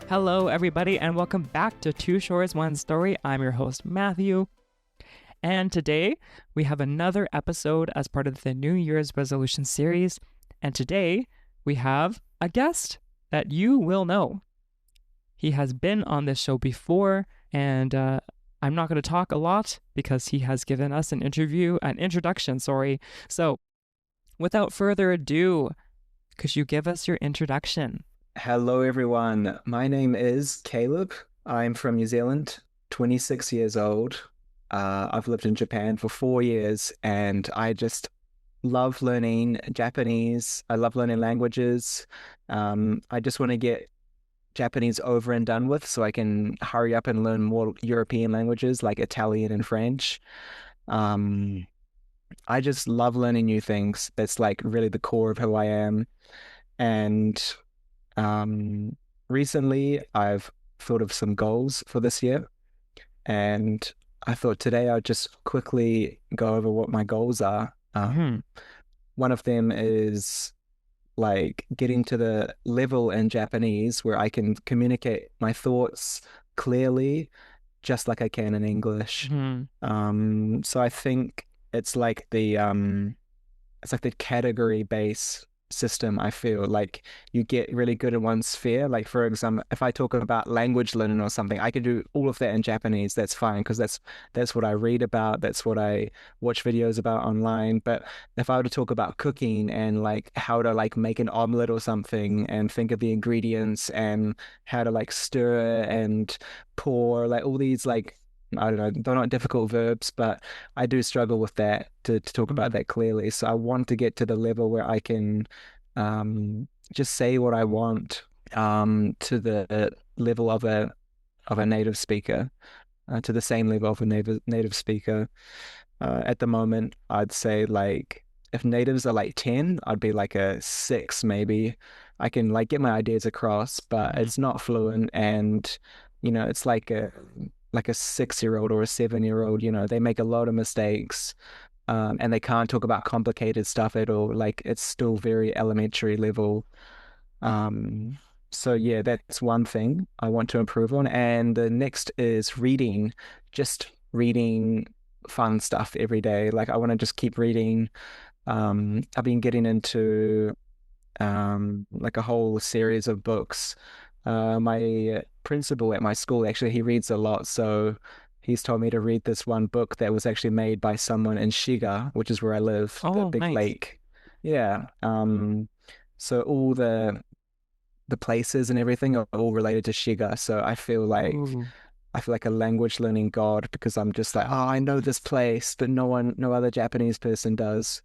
Hello, everybody, and welcome back to Two Shores, One Story. I'm your host, Matthew, and today we have another episode as part of the New Year's resolution series. And today we have a guest that you will know. He has been on this show before, and I'm not going to talk a lot because he has given us an introduction. So, without further ado, could you give us your introduction? Hello, everyone. My name is Caleb. I'm from New Zealand, 26 years old. I've lived in Japan for 4 years, and I just love learning Japanese. I love learning languages. I just want to get Japanese over and done with so I can hurry up and learn more European languages like Italian and French. Um, I just love learning new things. That's like really the core of who I am. And um, recently, I've thought of some goals for this year, and I thought today I'd just quickly go over what my goals are. One of them is like getting to the level in Japanese where I can communicate my thoughts clearly, just like I can in English. So I think it's like the category based system. I feel like you get really good in one sphere. Like, for example, if I talk about language learning or something, I can do all of that in Japanese. That's fine because that's what I read about. That's what I watch videos about online. But if I were to talk about cooking and like how to like make an omelet or something and think of the ingredients and how to like stir and pour, like all these like I don't know, they're not difficult verbs, but I do struggle with that to talk about that clearly. So I want to get to the level where I can just say what I want to the level of a native speaker, to the same level of a native speaker. At the moment, I'd say like if natives are like 10, I'd be like a 6 maybe. I can like get my ideas across, but it's not fluent and it's like a 6-year-old or a 7-year-old, they make a lot of mistakes, and they can't talk about complicated stuff at all. Like it's still very elementary level. Um, so yeah, that's one thing I want to improve on. And the next is reading, just reading fun stuff every day. Like I want to just keep reading. I've been getting into like a whole series of books. My principal at my school, actually, he reads a lot, so he's told me to read this one book that was actually made by someone in Shiga, which is where I live, the Oh, big nice. lake. Yeah. So all the places and everything are all related to Shiga. So Ooh. I feel like a language learning god because I'm just like, oh, I know this place, but no other Japanese person does.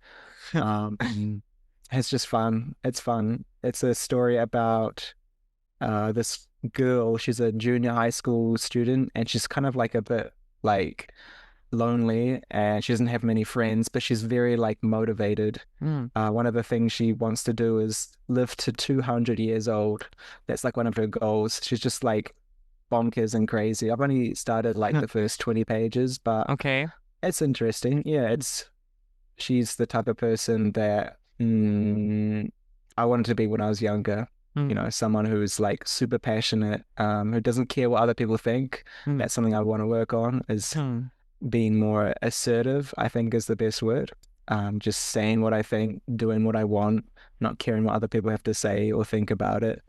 Um, it's just fun. It's fun. It's a story about this girl. She's a junior high school student, and she's kind of like a bit like lonely, and she doesn't have many friends, but she's very like motivated. Mm. One of the things she wants to do is live to 200 years old. That's like one of her goals. She's just like bonkers and crazy. I've only started like the first 20 pages, but Okay. it's interesting. Yeah, she's the type of person that I wanted to be when I was younger. Mm. Someone who's like super passionate, who doesn't care what other people think. Mm. That's something I want to work on, is Mm. being more assertive, I think is the best word. Just saying what I think, doing what I want, not caring what other people have to say or think about it.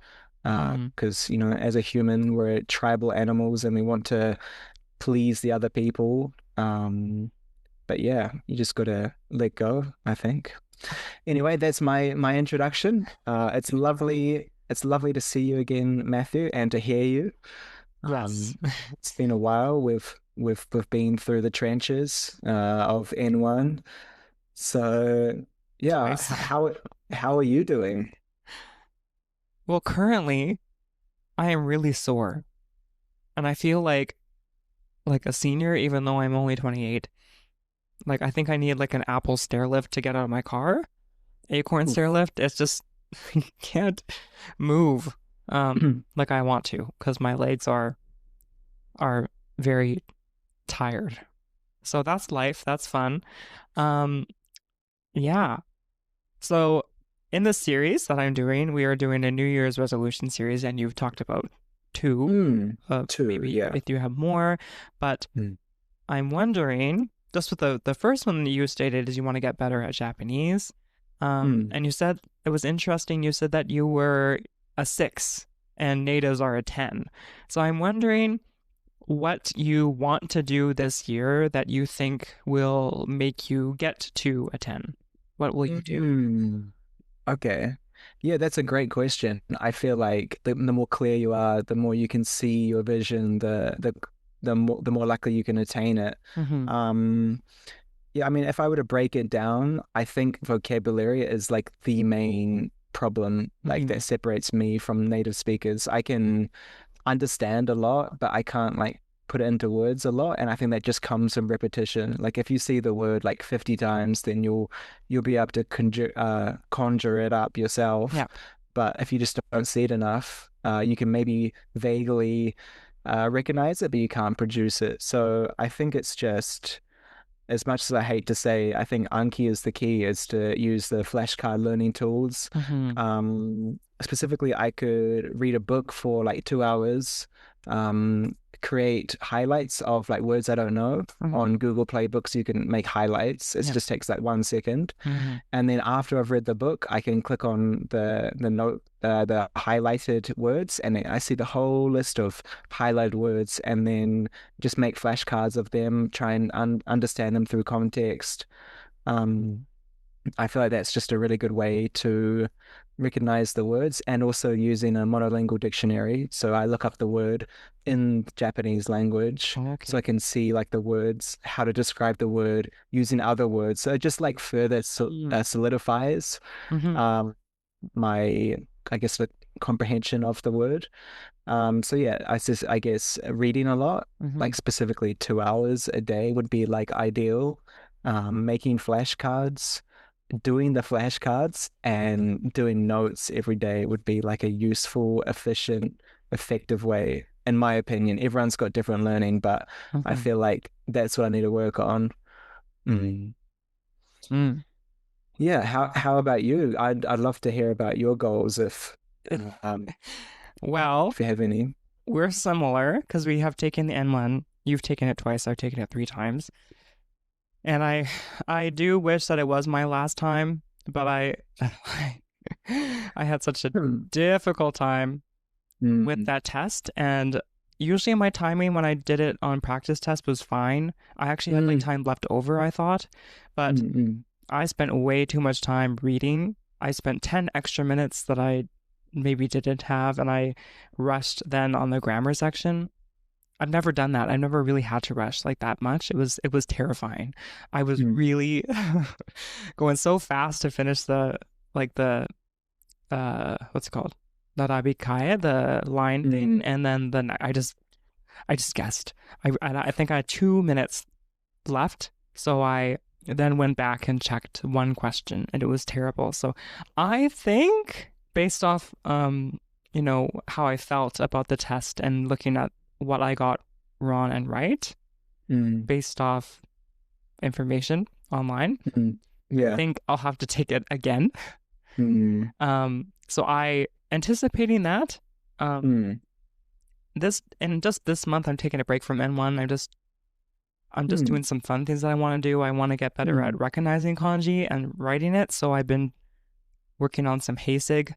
Mm. Because, as a human, we're tribal animals and we want to please the other people. But yeah, you just gotta let go, I think. Anyway, that's my introduction. It's lovely to see you again, Matthew, and to hear you. Yes. It's been a while. We've been through the trenches of N1. So yeah, Twice. how are you doing? Well, currently, I am really sore, and I feel like a senior, even though I'm only 28. Like, I think I need like an Apple stair lift to get out of my car. Acorn stair Oof. lift. It's just I can't move like I want to because my legs are very tired. So that's life. That's fun. Um, yeah. So in this series that I'm doing, we are doing a New Year's resolution series, and you've talked about two. Two, Maybe yeah. if you have more, but Mm. I'm wondering, just with the first one that you stated is you want to get better at Japanese. And you said it was interesting. You said that you were a 6 and natives are a 10. So I'm wondering what you want to do this year that you think will make you get to a 10. What will you do? Okay. Yeah, that's a great question. I feel like the more clear you are, the more you can see your vision, the more likely you can attain it. Mm-hmm. Um, yeah, I mean, if I were to break it down, I think vocabulary is like the main problem, like Mm-hmm. that separates me from native speakers. I can understand a lot, but I can't like put it into words a lot. And I think that just comes from repetition. Like if you see the word like 50 times, then you'll be able to conjure it up yourself. Yeah. But if you just don't see it enough, you can maybe vaguely recognize it, but you can't produce it. So I think it's just as much as I hate to say, I think Anki is the key, is to use the flashcard learning tools. Mm-hmm. Specifically, I could read a book for like 2 hours, create highlights of like words I don't know. Mm-hmm. On Google Play Books, you can make highlights. It Yeah. just takes like 1 second. Mm-hmm. And then after I've read the book, I can click on the note, the highlighted words, and then I see the whole list of highlighted words, and then just make flashcards of them, try and understand them through context. Um, I feel like that's just a really good way to recognize the words, and also using a monolingual dictionary. So I look up the word in Japanese language so I Okay. can see like the words, how to describe the word using other words. So it just like further solidifies Mm-hmm. um, my, I guess, the comprehension of the word. So yeah, I guess reading a lot, Mm-hmm. like specifically 2 hours a day would be like ideal. Making flashcards, doing the flashcards and doing notes every day would be like a useful, efficient, effective way. In my opinion, everyone's got different learning, but I Mm-hmm. feel like that's what I need to work on. Mm. Mm. Yeah, how about you? I'd love to hear about your goals um Well, if you have any. we're similar because we have taken the N1. You've taken it twice. I've taken it 3 times. And I do wish that it was my last time, but I had such a Hmm. difficult time with Mm, that test. And usually my timing when I did it on practice test was fine. I actually had like mm, time left over, I thought, but mm, I spent way too much time reading. I spent 10 extra minutes that I maybe didn't have, and I rushed then on the grammar section. I've never done that. I've never really had to rush like that much. It was terrifying. I was mm, really going so fast to finish the what's it called? The Rabikaya, the line thing, mm, and then I just guessed. I think I had 2 minutes left, so I then went back and checked one question, and it was terrible. So I think based off how I felt about the test and looking at what I got wrong and right mm, based off information online, mm. I Yeah. think I'll have to take it again. Mm, So I anticipating that. Um, mm, just this month, I'm taking a break from N1. I'm just mm, doing some fun things that I want to do. I want to get better at mm, recognizing kanji and writing it. So I've been working on some Heisig,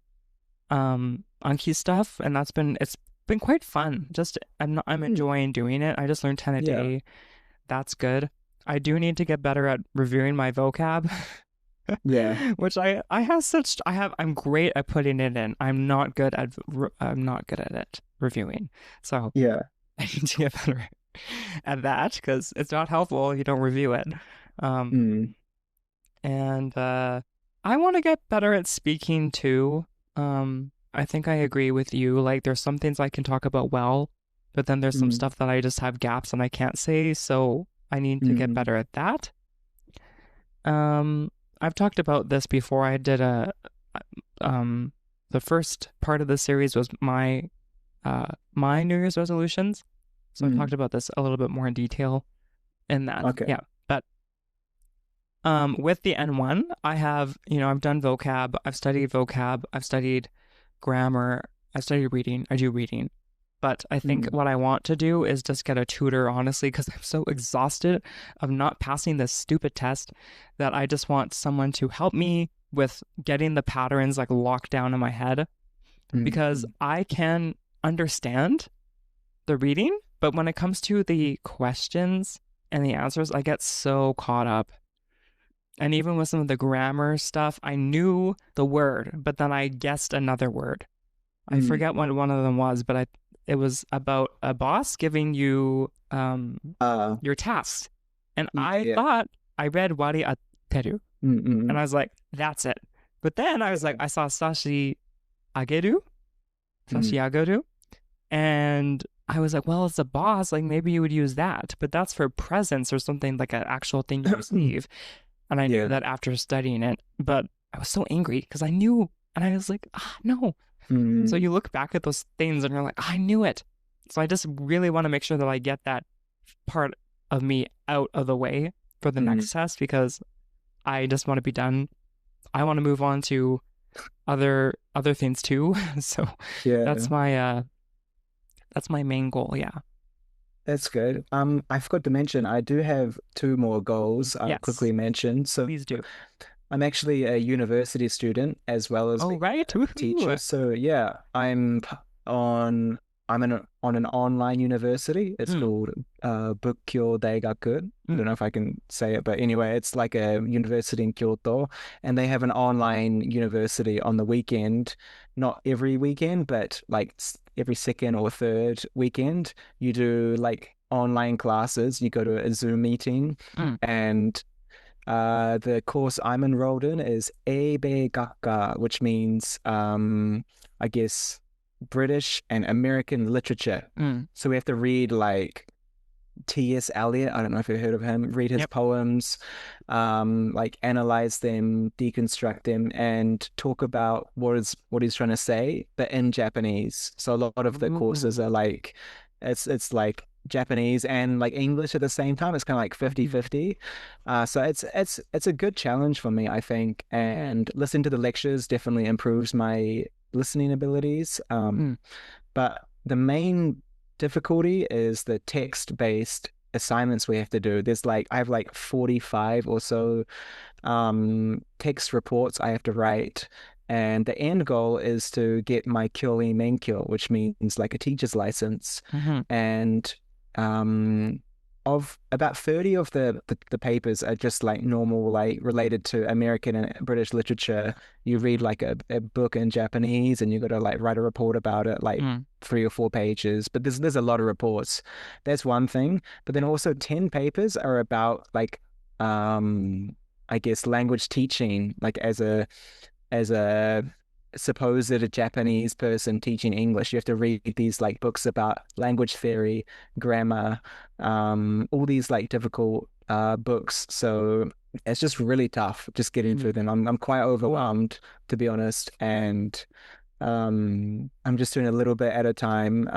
Anki stuff, and it's been quite fun. I'm mm. enjoying doing it. I just learned 10 a Yeah. day. That's good. I do need to get better at reviewing my vocab, Yeah. which I'm great at putting it in. I'm not good at it reviewing. So Yeah. I need to get better at that because it's not helpful if you don't review it. Um, Mm, and I want to get better at speaking too. I think I agree with you. Like, there's some things I can talk about well, but then there's some mm, stuff that I just have gaps and I can't say. So I need to get mm, better at that. Um, I've talked about this before. Um, the first part of the series was my New Year's resolutions. So I mm. talked about this a little bit more in detail in that. Okay. Yeah. But with the N1, I've done vocab, I've studied grammar, I've studied reading, I do reading. But I think Mm. what I want to do is just get a tutor, honestly, because I'm so exhausted of not passing this stupid test that I just want someone to help me with getting the patterns like locked down in my head, because Mm. I can understand the reading, but when it comes to the questions and the answers, I get so caught up. And even with some of the grammar stuff, I knew the word, but then I guessed another word. I Mm. forget what one of them was, but it was about a boss giving you Uh, your tasks. And I yeah. thought I read wari ateru, and Mm. I was like, that's it. But then I was like, I saw ageru, sashi Mm. ageru, and I was like, well, it's a boss, like maybe you would use that, but that's for presents or something like an actual thing you Mm. receive. And I knew Yeah. that after studying it, but I was so angry because I knew, and I was like, no. So Mm. you look back at those things and you're like, I knew it. So I just really want to make sure that I get that part of me out of the way for the Mm. next test, because I just want to be done. I want to move on to other things too. So Yeah. that's my that's my main goal. Yeah. That's good. I forgot to mention I do have two more goals I'll Yes. quickly mention. So Please do. I'm actually a university student as well as Oh, being right. a teacher. Woohoo. So yeah, on on an online university. It's Mm, called Bukkyo Daigaku. I mm, don't know if I can say it, but anyway, it's like a university in Kyoto, and they have an online university on the weekend. Not every weekend, but like every second or third weekend, you do like online classes. You go to a Zoom meeting, mm, and the course I'm enrolled in is Eibe Gakka, which means, I guess, British and American literature. mm. So we have to read like T.S. Eliot. I don't know if you've heard of him. Read his Yep. poems, like analyze them, deconstruct them, and talk about what he's trying to say, but in Japanese. So a lot of the courses Ooh. are like, it's like Japanese and like English at the same time. It's kind of like fifty Mm, fifty. So it's a good challenge for me, I think. And listening to the lectures definitely improves my listening abilities. mm, But the main difficulty is the text-based assignments we have to do. I have like 45 or so text reports I have to write. And the end goal is to get my Kyori Menkyo, which means like a teacher's license. mhm. And um, of about 30 of the papers are just like normal, like related to American and British literature. You read like a book in Japanese and you got to like write a report about it, like Mm, 3 or 4 pages. But there's a lot of reports. That's one thing. But then also 10 papers are about like I guess language teaching, like as a supposed a Japanese person teaching English, you have to read these like books about language theory, grammar, all these like difficult books. So it's just really tough just getting mm. through them. I'm quite overwhelmed, to be honest, and I'm just doing a little bit at a time.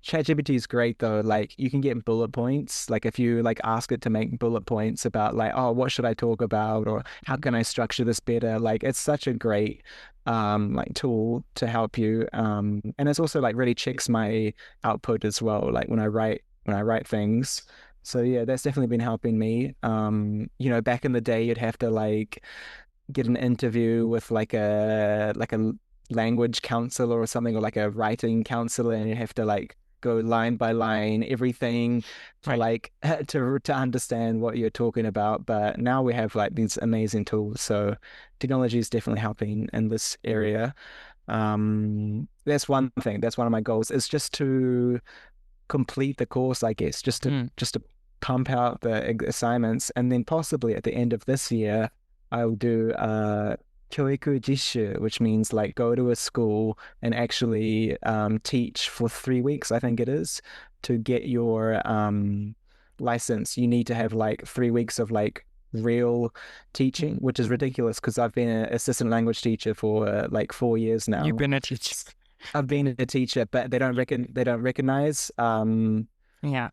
ChatGPT is great though. Like you can get bullet points. Like if you like ask it to make bullet points about like, oh, what should I talk about or how can I structure this better? Like it's such a great like tool to help you. And it's also like really checks my output as well, like when I write things. So yeah, that's definitely been helping me. Back in the day you'd have to like get an interview with like a language counselor or something, or like a writing counselor, and you have to like go line by line everything to Right. like to understand what you're talking about. But now we have like these amazing tools, so technology is definitely helping in this area. That's one thing. That's one of my goals is just to complete the course, I guess, Mm. just to pump out the assignments, and then possibly at the end of this year, I'll do kyoiku jishu, which means like go to a school and actually teach for 3 weeks, I think it is, to get your license. You need to have like 3 weeks of like real teaching, which is ridiculous because I've been an assistant language teacher for like 4 years You've now. been a teacher. I've been a teacher, but they don't recognize Yeah.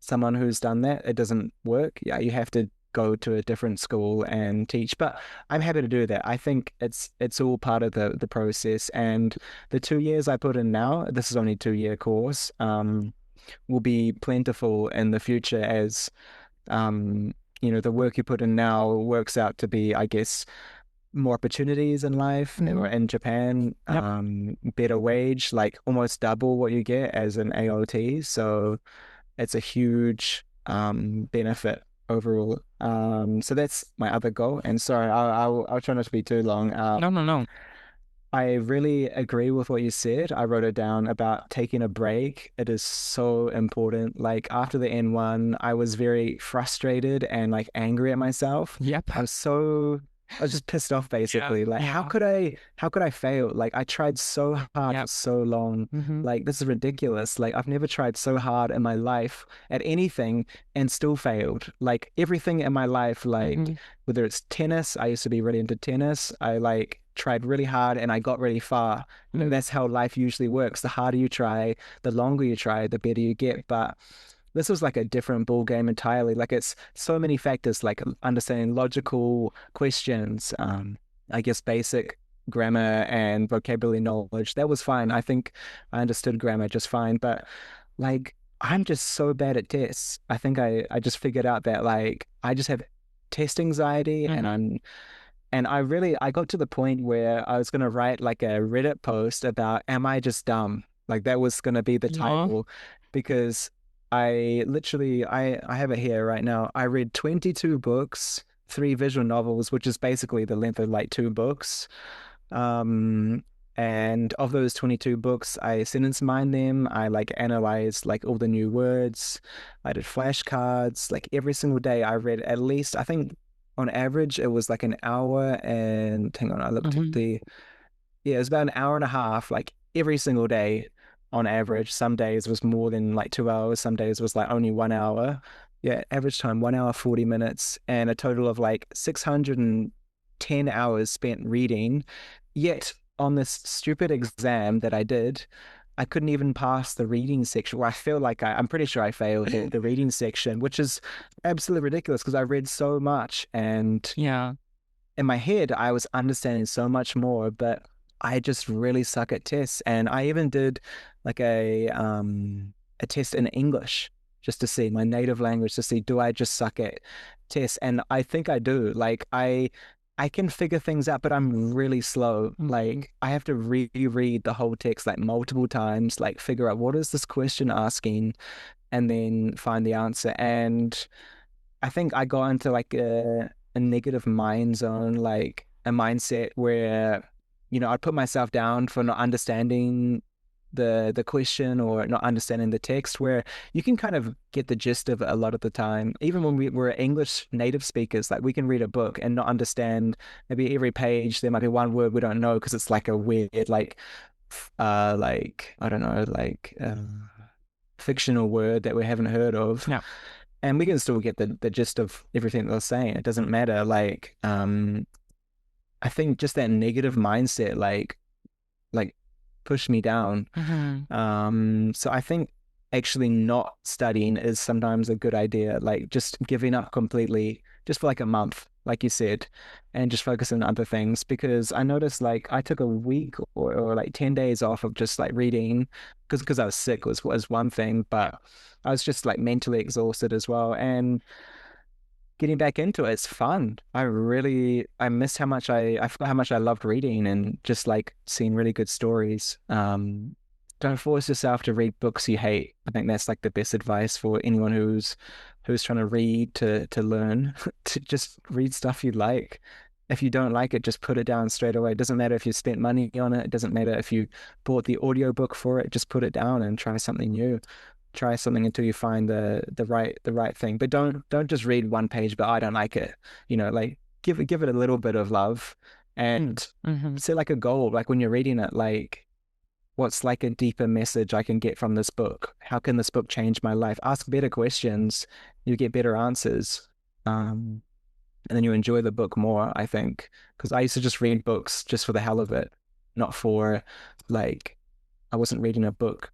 someone who's done that. It doesn't work. Yeah, you have to go to a different school and teach. But I'm happy to do that. I think it's all part of the process. And the 2 years I put in now, this is only a 2 year course, will be plentiful in the future as um, the work you put in now works out to be, I guess, more opportunities in life or in Japan, Yep. better wage, like almost double what you get as an AOT. So it's a huge benefit overall. So that's my other goal. And sorry, I'll try not to be too long. No, no, no. I really agree with what you said. I wrote it down about taking a break. It is so important. Like after the N1, I was very frustrated and like angry at myself. Yep. I was just pissed off basically. Like Yeah. how could I fail? Like I tried so hard for Yep. so long. Like this is ridiculous. Like I've never tried so hard in my life at anything and still failed. Like everything in my life, like whether it's tennis, I used to be really into tennis. I like tried really hard and I got really far. That's how life usually works. The harder you try, the longer you try, the better you get. But this was like a different ball game entirely. Like it's so many factors, like understanding logical questions, I guess basic grammar and vocabulary knowledge. That was fine. I think I understood grammar just fine, but like I'm just so bad at tests. I think I just figured out that like I just have test anxiety and I got to the point where I was gonna write like a Reddit post about am I just dumb? Like that was gonna be the No. title because I have it here right now. I read 22 books, three visual novels, which is basically the length of like two books. Um, and of those 22 books, I sentence mined them. I like analyzed like all the new words. I did flashcards. Like every single day I read at least, I think on average it was like an hour and hang on, I looked at the yeah, it was about an hour and a half, like every single day on average. Some days was more than like 2 hours, some days was like only 1 hour. Yeah, average time 1 hour, 40 minutes, and a total of like 610 hours spent reading. Yet on this stupid exam that I did, I couldn't even pass the reading section. Well, I feel like I'm pretty sure I failed the reading section, which is absolutely ridiculous because I read so much and Yeah. in my head, I was understanding so much more, but I just really suck at tests. And I even did like a test in English just to see my native language to see do I just suck at tests? And I think I do. Like I can figure things out, but I'm really slow. Like I have to reread the whole text like multiple times, like figure out what is this question asking, and then find the answer. And I think I got into like a negative mind zone, like a mindset where, I'd put myself down for not understanding the question or not understanding the text, where you can kind of get the gist of it a lot of the time. Even when we're English native speakers, like we can read a book and not understand maybe every page. There might be one word we don't know because it's like a weird, like I don't know, like fictional word that we haven't heard of. Yeah. And we can still get the gist of everything they're saying. It doesn't matter. Like, I think just that negative mindset, like pushed me down. So I think actually not studying is sometimes a good idea. Like just giving up completely, just for like a month, like you said, and just focus on other things. Because I noticed like I took a week or like 10 days off of just like reading because I was sick was one thing, but I was just like mentally exhausted as well. And getting back into it's fun. I miss how much I forgot how much I loved reading and just like seeing really good stories. Don't force yourself to read books you hate. I think that's like the best advice for anyone who's trying to read to learn to just read stuff you like. If you don't like it, just put it down straight away. It doesn't matter if you spent money on it. It doesn't matter if you bought the audiobook for it. Just put it down and try something new. Try something until you find the right thing. But don't just read one page, but I don't like it. Like give it a little bit of love and set like a goal. Like when you're reading it, like what's like a deeper message I can get from this book? How can this book change my life? Ask better questions, you get better answers. And then you enjoy the book more, I think. Because I used to just read books just for the hell of it, not for like I wasn't reading a book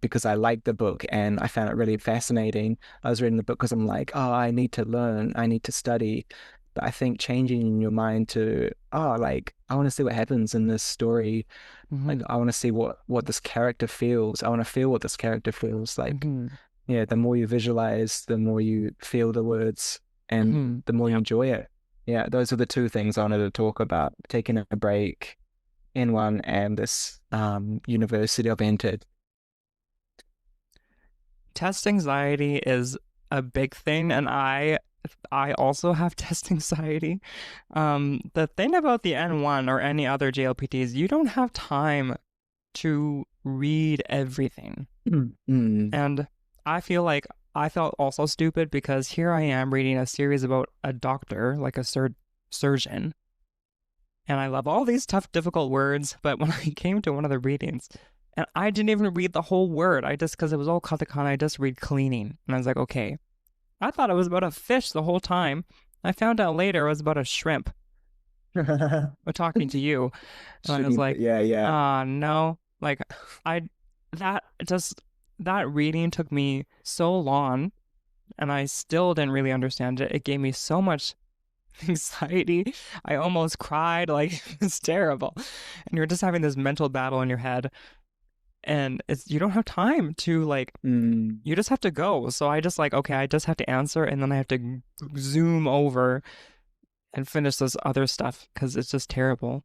because I liked the book and I found it really fascinating. I was reading the book because I'm like, oh, I need to learn, I need to study. But I think changing your mind to, oh, like I want to see what happens in this story. Like Mm-hmm. I want to see what this character feels. I want to feel what this character feels like. Mm-hmm. Yeah, the more you visualize, the more you feel the words and Mm-hmm. the more you Yep. enjoy it. Yeah, those are the two things I wanted to talk about. Taking a break in one and this university I've entered. Test anxiety is a big thing, and I also have test anxiety. The thing about the N1 or any other JLPTs, you don't have time to read everything. Mm. And I feel like I felt also stupid because here I am reading a series about a doctor, like a surgeon, and I love all these tough, difficult words. But when I came to one of the readings, and I didn't even read the whole word, I just, because it was all katakana, I just read cleaning. And I was like, okay. I thought it was about a fish the whole time. I found out later it was about a shrimp. We're talking to you. And I was Shouldn't, like, yeah, yeah. no. Like, I, that just, that reading took me so long and I still didn't really understand it. It gave me so much anxiety. I almost cried. Like, it's terrible. And you're just having this mental battle in your head. And it's, you don't have time to like, Mm. you just have to go. So I just like, okay, I just have to answer and then I have to zoom over and finish this other stuff because it's just terrible.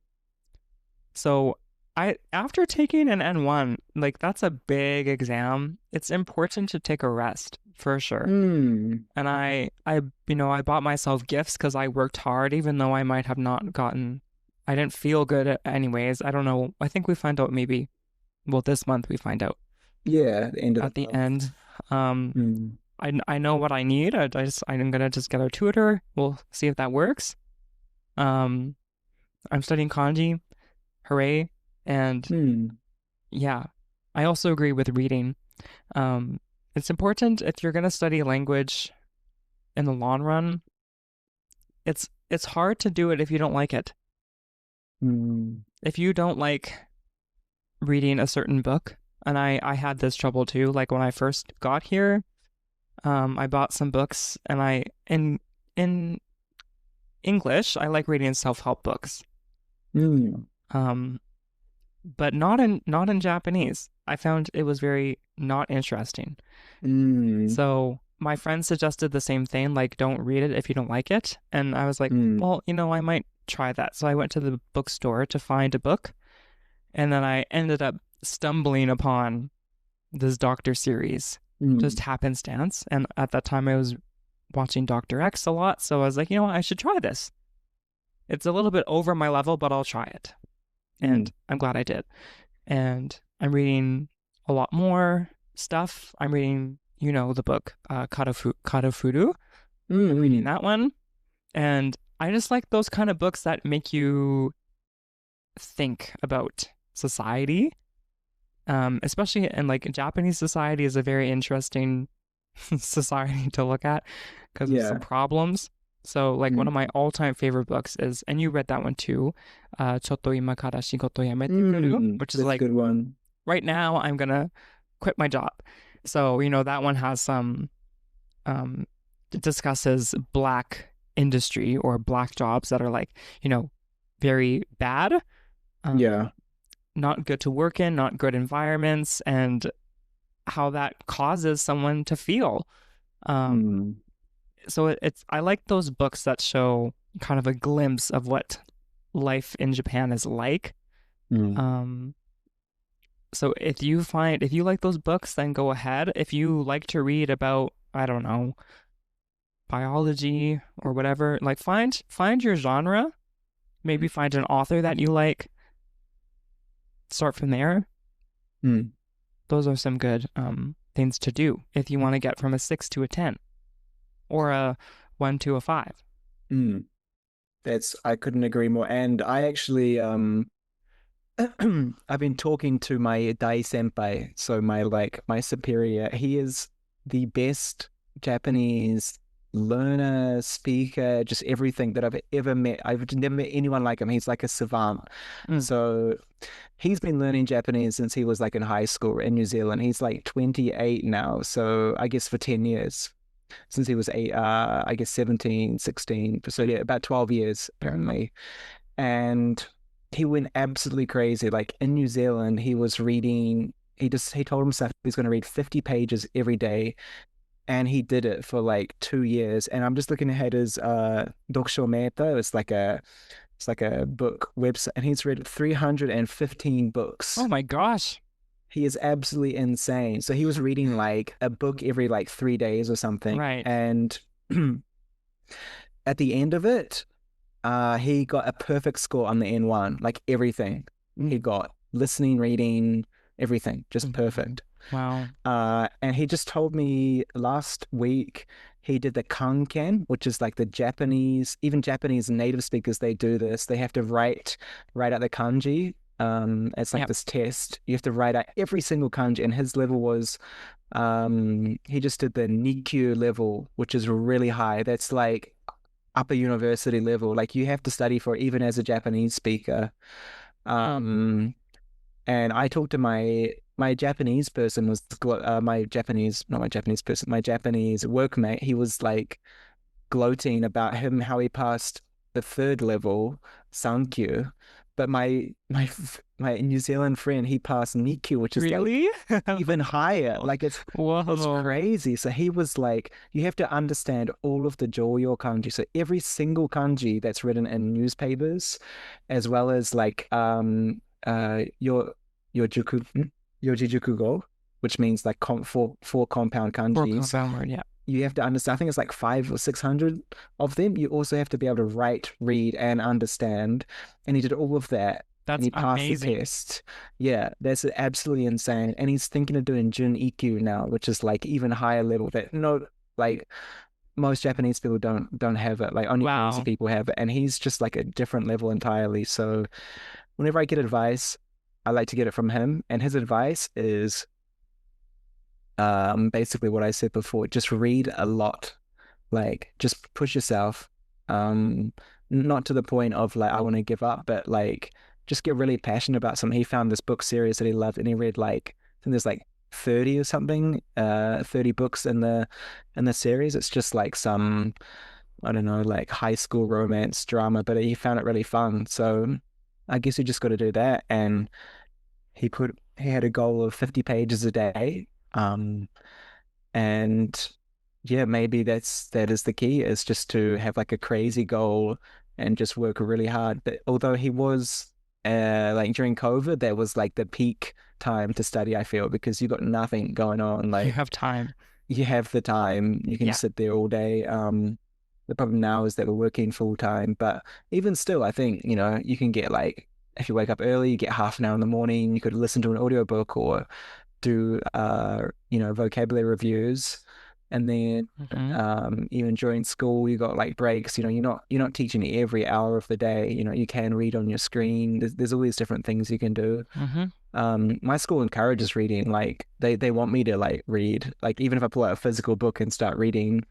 So I, after taking an N1, like that's a big exam. It's important to take a rest for sure. Mm. And I bought myself gifts because I worked hard, even though I might have not gotten, I didn't feel good anyways. I don't know. I think we find out maybe, well, this month we find out Yeah, the end of at the the month. end. Um, Mm. I know what I need. I'm gonna just get a tutor. We'll see if that works. Um, I'm studying kanji. Hooray! And Mm. yeah, I also agree with reading. Um, it's important if you're gonna study language in the long run. It's hard to do it if you don't like it. Mm. If you don't like reading a certain book, and I had this trouble too. Like when I first got here, I bought some books, and in English, I like reading self-help books. Mm. Um, but not in Japanese. I found it was very not interesting. Mm. So my friend suggested the same thing, like don't read it if you don't like it. And I was like, Mm. well, I might try that. So I went to the bookstore to find a book, and then I ended up stumbling upon this Doctor series, just Mm. happenstance. And at that time I was watching Doctor X a lot, so I was like, I should try this. It's a little bit over my level, but I'll try it. Mm. And I'm glad I did. And I'm reading a lot more stuff. I'm reading, the book Karafuru. I'm reading Mm. that one. And I just like those kind of books that make you think about society. Especially in like Japanese society is a very interesting society to look at because of some Yeah. problems. So like one Mm. of my all-time favorite books is, and you read that one too, ちょっと今から仕事辞めてくる, Mm. which is That's a like good one. right now I'm gonna quit my job. So that one has some it discusses black industry or black jobs that are like very bad, Yeah. not good to work in, not good environments, and how that causes someone to feel. Um, Mm. so it's I like those books that show kind of a glimpse of what life in Japan is like. Mm. Um, so if you like those books, then go ahead. If you like to read about, I don't know, biology or whatever, like find your genre, maybe find an author that you like, start from there. Mm. Those are some good things to do if you want to get from a 6 to a 10 or a 1 to a 5. Mm. I couldn't agree more. And I actually I've been talking to my dai senpai, so my superior. He is the best Japanese learner, speaker, just everything that I've ever met. I've never met anyone like him. He's like a savant. Mm. So he's been learning Japanese since he was like in high school in New Zealand. He's like 28 now. So I guess for 10 years since he was eight, I guess 17, 16. So yeah, about 12 years apparently. And he went absolutely crazy. Like in New Zealand, he was reading, he told himself he was going to read 50 pages every day. And he did it for like 2 years. And I'm just looking at his Dokusho Meta. It's like a book website, and he's read 315 Oh books. my gosh. He is absolutely insane. So he was reading like a book every like 3 days or something. Right. And at the end of it, he got a perfect score on the N1, like everything he got, listening, reading, everything, just perfect. Wow. And he just told me last week he did the kanken, which is like the Japanese, even Japanese native speakers, they do this. They have to write out the kanji. It's like Yep. this test. You have to write out every single kanji, and his level was, he just did the Nikkyu level, which is really high. That's like upper university level. Like you have to study for it, even as a Japanese speaker. Um, and I talked to my Japanese person was my Japanese, not my Japanese person, my Japanese workmate. He was like gloating about him how he passed the third level Sankyu, but my New Zealand friend, he passed Nikyu, which is like Really? even higher. Like it's Whoa. crazy. So he was like, you have to understand all of the Joyo kanji. So every single kanji that's written in newspapers, as well as like your Yojijukugo, which means like four compound Four kanjis. compound word, yeah. You have to understand. I think it's like 500 or 600 of them. You also have to be able to write, read, and understand. And he did all of that. And That's he passed the amazing. test. Yeah, that's absolutely insane. And he's thinking of doing Jun Ikkyu now, which is like even higher level. That no, like most Japanese people don't have it. Like only crazy Wow. people have it. And he's just like a different level entirely. So whenever I get advice, I like to get it from him. And his advice is basically what I said before. Just read a lot. Like just push yourself. Um, Not to the point of like I want to give up, but like just get really passionate about something. He found this book series that he loved, and he read like I think there's like 30 or something, 30 books in the series. It's just like some I don't know, like high school romance drama, but he found it really fun. So I guess you just got to do that. And he had a goal of 50 pages a day. And yeah, maybe that is the key, is just to have like a crazy goal and just work really hard. But although he was like during COVID, that was like the peak time to study, I feel, because you got nothing going on. You Like have time. you have the time, you can Yeah. sit there all day. The problem now is that we're working full time, but even still, I think, you can get like if you wake up early, you get half an hour in the morning, you could listen to an audiobook or do vocabulary reviews. And then Mm-hmm. even during school you got like breaks, you're not teaching every hour of the day. You can read on your screen. There's all these different things you can do. Mm-hmm. My school encourages reading. Like they want me to like read. Like even if I pull out a physical book and start reading,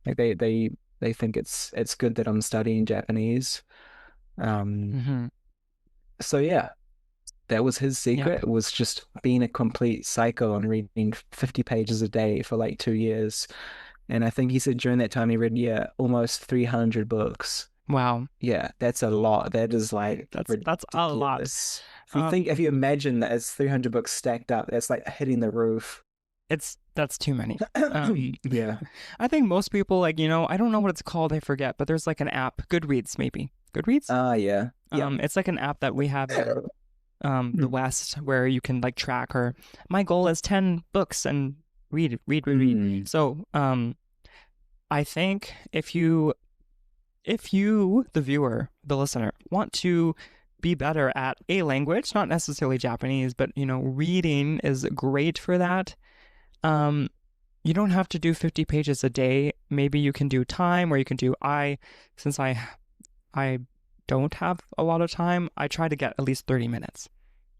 like they think it's good that I'm studying Japanese. Um Mm-hmm. so yeah, that was his Yep. secret, was just being a complete psycho and reading 50 pages a day for like 2 years. And I think he said during that time he read, yeah, almost 300 books. Wow. Yeah, that's a lot. That is like That's a lot. ridiculous. Um, If you imagine that as 300 books stacked up, that's like hitting the roof. that's too many. Yeah. I think most people like, I don't know what it's called, I forget, but there's like an app, Goodreads maybe. Goodreads? Yeah. Yeah. It's like an app that we have in the West where you can like track or my goal is 10 books and read. Mm. So, I think if you the viewer, the listener, want to be better at a language, not necessarily Japanese, but reading is great for that. You don't have to do 50 pages a day. Maybe you can do time, or you can do since I don't have a lot of time, I try to get at least 30 minutes.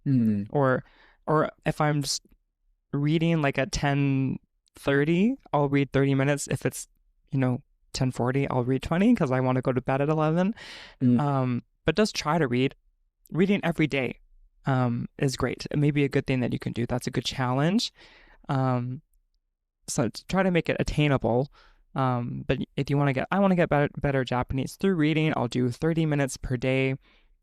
Mm. Or if I'm just reading like at 10:30, I'll read 30 minutes if it's, 10:40, I'll read 20 because I want to go to bed at 11. Mm. But just try to read. Reading every day is great. It may be a good thing that you can do. That's a good challenge. Um, so try to make it attainable. But if you want to I want to get better Japanese through reading. I'll do 30 minutes per day.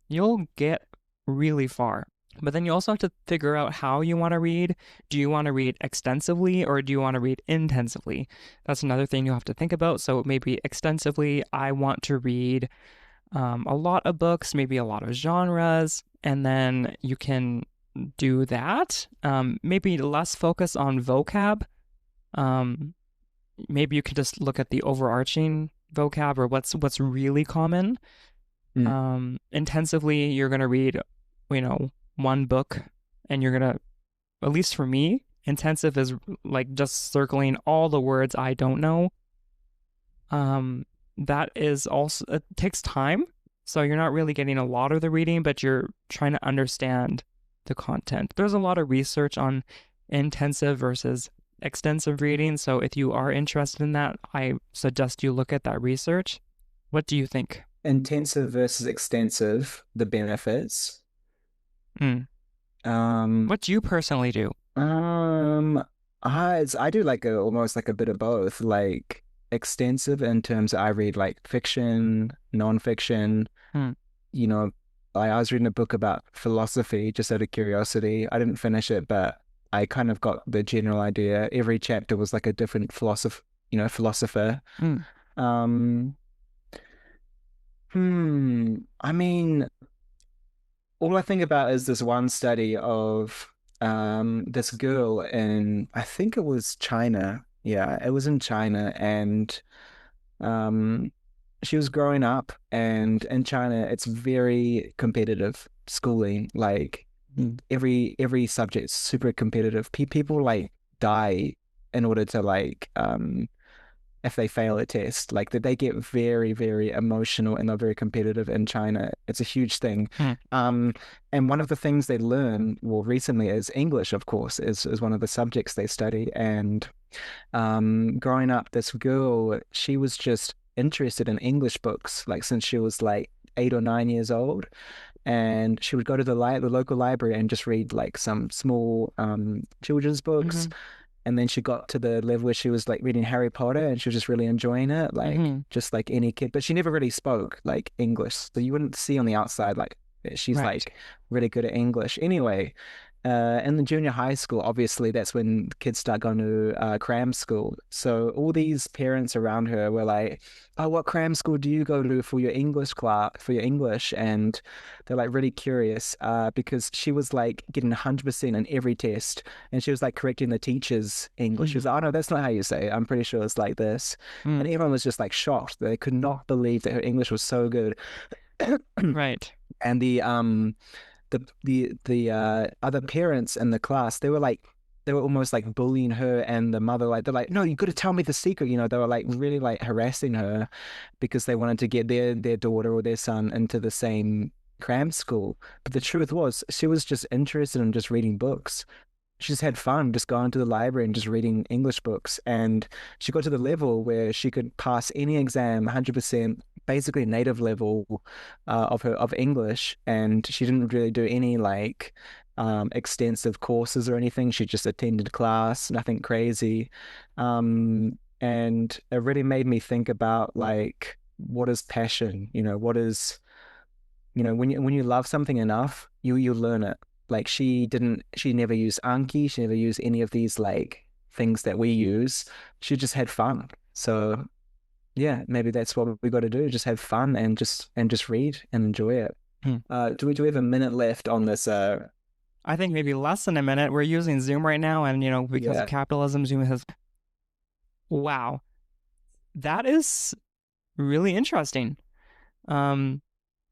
You'll get really far. But then you also have to figure out how you want to read. Do you want to read extensively or do you want to read intensively? That's another thing you'll have to think about. So maybe extensively, I want to read a lot of books, maybe a lot of genres, and then you can do that. Maybe less focus on vocab. Maybe you could just look at the overarching vocab or what's really common. Intensively, you're gonna read, one book, and you're gonna, at least for me, intensive is like just circling all the words I don't know. That is also, it takes time, so you're not really getting a lot of the reading, but you're trying to understand the content. There's a lot of research on intensive versus extensive reading, so if you are interested in that, I suggest you look at that research. What do you think? Intensive versus extensive, the benefits. What do you personally do? I do like almost like a bit of both. Like extensive in terms of I read like fiction, non-fiction. You know, I was reading a book about philosophy just out of curiosity. I didn't finish it, but I kind of got the general idea. Every chapter was like a different philosopher. I mean, all I think about is this one study of this girl in, I think it was China. Yeah, it was in China, and um she was growing up, and in China it's very competitive schooling. Like every subject is super competitive. People like die in order to like if they fail a test, like that they get very, very emotional and they're very competitive in China. It's a huge thing. And one of the things they learn, well, recently is English, of course, is one of the subjects they study. And growing up, this girl, she was just interested in English books, like since she was like 8 or 9 years old. And she would go to the local library and just read like some small children's books. And then she got to the level where she was like reading Harry Potter and she was just really enjoying it, like just like any kid. But she never really spoke like English. So you wouldn't see on the outside like she's like really good at English. Anyway, in the junior high school, obviously that's when kids start going to cram school. So all these parents around her were like, "Oh, what cram school do you go to for your English class, for your English?" And they're like really curious because she was like getting 100% in every test, and she was like correcting the teacher's English. She was like, "Oh no, that's not how you say it. I'm pretty sure it's like this." And everyone was just like shocked. They could not believe that her English was so good. Right. And the other parents in the class, they were almost like bullying her and the mother. Like they're like, "No, you got to tell me the secret." They were like really like harassing her because they wanted to get their daughter or their son into the same cram school. But the truth was, she was just interested in just reading books. She just had fun just going to the library and just reading English books. And she got to the level where she could pass any exam 100%, basically native level of English. And she didn't really do any like extensive courses or anything. She just attended class, nothing crazy. And it really made me think about like, what is passion? What is, when you love something enough, you learn it. Like she never used Anki. She never used any of these like things that we use. She just had fun. So yeah, maybe that's what we got to do. Just have fun and just read and enjoy it. Do we have a minute left on this? I think maybe less than a minute. We're using Zoom right now, and because of capitalism, Zoom has. Wow, that is really interesting.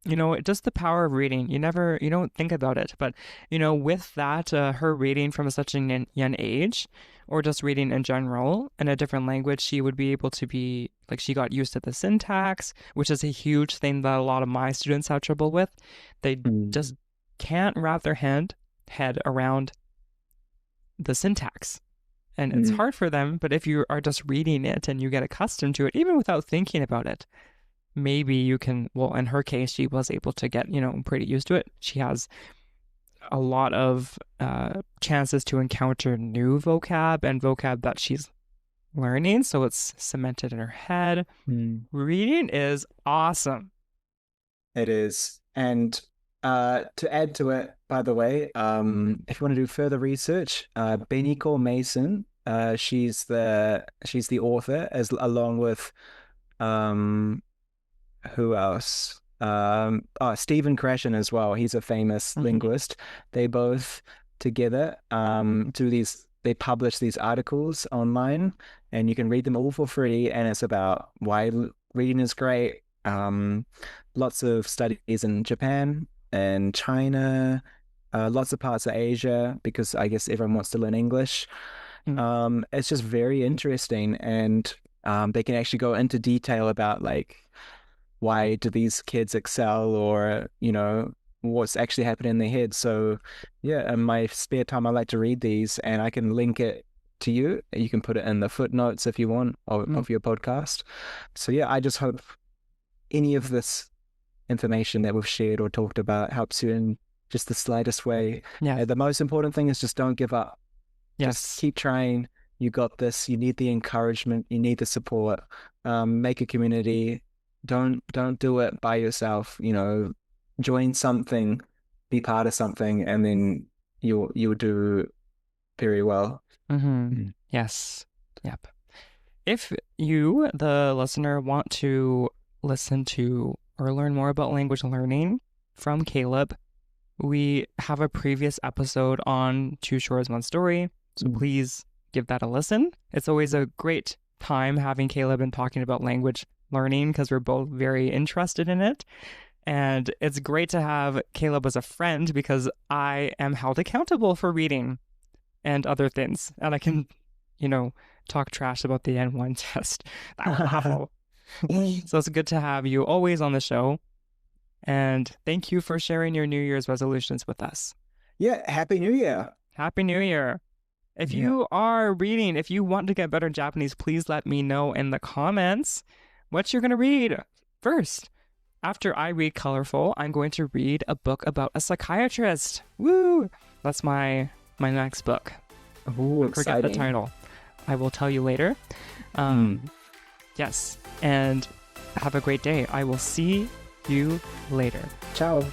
Just the power of reading. You don't think about it, but with that, her reading from such a young age, or just reading in general in a different language, she would be able to be like, she got used to the syntax, which is a huge thing that a lot of my students have trouble with. They just can't wrap their head around the syntax. And it's hard for them, but if you are just reading it and you get accustomed to it, even without thinking about it, maybe you can, well, in her case, she was able to get, pretty used to it. She has a lot of chances to encounter new vocab and vocab that she's learning, so it's cemented in her head. Reading is awesome. It is. And to add to it, by the way, if you want to do further research, Beniko Mason, she's the author, along with who else? Stephen Krashen as well. He's a famous linguist. They both together they publish these articles online, and you can read them all for free. And it's about why reading is great. Lots of studies in Japan and China, lots of parts of Asia, because I guess everyone wants to learn English. It's just very interesting, and they can actually go into detail about like why do these kids excel, or what's actually happening in their head. So yeah, in my spare time I like to read these, and I can link it to you. You can put it in the footnotes if you want of your podcast. So yeah, I just hope any of this information that we've shared or talked about helps you in just the slightest way. Yeah. The most important thing is just don't give up. Yes. Just keep trying. You got this. You need the encouragement. You need the support. Make a community. Don't do it by yourself. Join something, be part of something, and then you'll do very well. Yes. Yep. If you, the listener, want to listen to or learn more about language learning from Kaleb, we have a previous episode on Two Shores, One Story, so please give that a listen. It's always a great time having Kaleb and talking about language learning because we're both very interested in it. And it's great to have Kaleb as a friend because I am held accountable for reading and other things. And I can, talk trash about the N1 test. That was awful. So it's good to have you always on the show. And thank you for sharing your New Year's resolutions with us. Yeah, Happy New Year. Happy New Year. If you are reading, if you want to get better in Japanese, please let me know in the comments what you're going to read first. After I read Colorful, I'm going to read a book about a psychiatrist. Woo! That's my next book. Ooh, exciting. Forget the title. I will tell you later. Yes, and have a great day. I will see you later. Ciao.